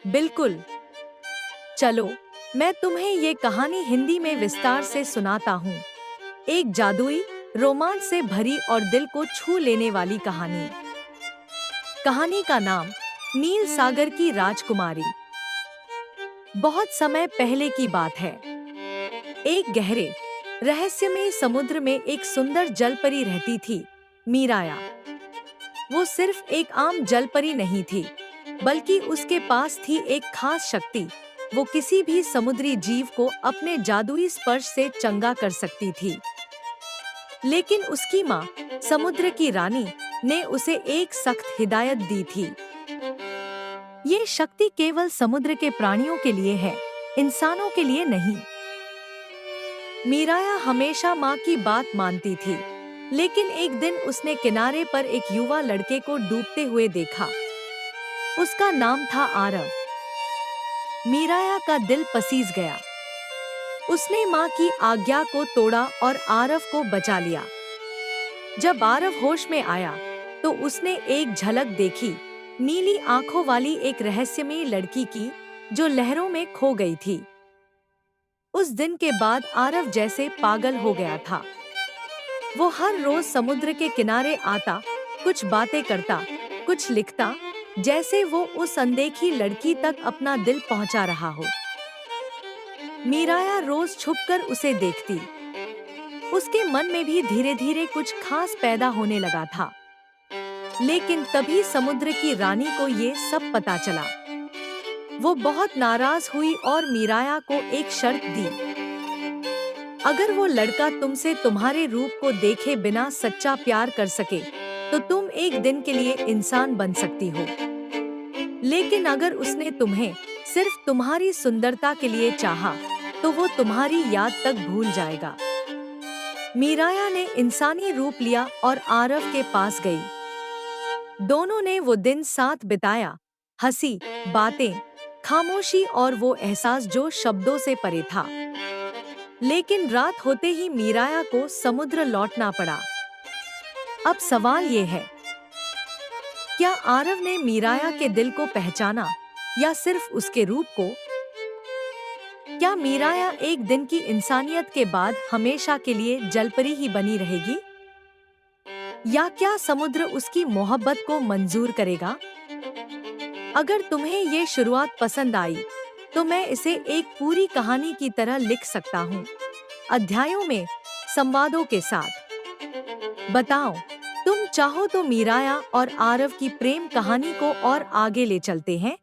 बिल्कुल। चलो, मैं तुम्हें ये कहानी हिंदी में विस्तार से सुनाता हूँ। एक जादुई, रोमांच से भरी और दिल को छू लेने वाली कहानी। कहानी का नाम नील सागर की राजकुमारी। बहुत समय पहले की बात है। एक गहरे, रहस्यमय समुद्र में एक सुंदर जलपरी रहती थी, मीराया। वो सिर्फ एक आम जलपरी नहीं थी, बल्कि उसके पास थी एक खास शक्ति। वो किसी भी समुद्री जीव को अपने जादुई स्पर्श से चंगा कर सकती थी। लेकिन उसकी माँ, समुद्र की रानी, ने उसे एक सख्त हिदायत दी थी। ये शक्ति केवल समुद्र के प्राणियों के लिए है, इंसानों के लिए नहीं। मीराया हमेशा माँ की बात मानती थी, लेकिन एक दिन उसने किनारे पर एक युवा लड़के को डूबते हुए देखा। उसका नाम था आरव। मीराया का दिल पसीज गया। उसने माँ की आज्ञा को तोड़ा और आरव को बचा लिया। जब आरव होश में आया, तो उसने एक झलक देखी, नीली आंखों वाली एक रहस्यमयी लड़की की, जो लहरों में खो गई थी। उस दिन के बाद आरव जैसे पागल हो गया था। वो हर रोज समुद्र के किनारे आता, कुछ बातें करता, कुछ लिखता, जैसे वो उस अनदेखी लड़की तक अपना दिल पहुंचा रहा हो। मीराया रोज छुपकर उसे देखती। उसके मन में भी धीरे धीरे कुछ खास पैदा होने लगा था। लेकिन तभी समुद्र की रानी को ये सब पता चला। वो बहुत नाराज हुई और मीराया को एक शर्त दी। अगर वो लड़का तुमसे तुम्हारे रूप को देखे बिना सच्चा प्यार कर सके, तो तुम एक दिन के लिए इंसान बन सकती हो। लेकिन अगर उसने तुम्हें सिर्फ तुम्हारी सुंदरता के लिए चाहा, तो वो तुम्हारी याद तक भूल जाएगा। मीराया ने इंसानी रूप लिया और आरव के पास गई। दोनों ने वो दिन साथ बिताया, हंसी, बातें, खामोशी और वो एहसास जो शब्दों से परे था। लेकिन रात होते ही मीराया को समुद्र लौटना पड़ा। अब सवाल ये है, क्या आरव ने मीराया के दिल को पहचाना, या सिर्फ उसके रूप को? क्या मीराया एक दिन की इंसानियत के बाद हमेशा के लिए जलपरी ही बनी रहेगी? या क्या समुद्र उसकी मोहब्बत को मंजूर करेगा? अगर तुम्हें ये शुरुआत पसंद आई, तो मैं इसे एक पूरी कहानी की तरह लिख सकता हूँ, अध्यायों में, संवादों के साथ। बताओ, तुम चाहो तो मीराया और आरव की प्रेम कहानी को और आगे ले चलते हैं।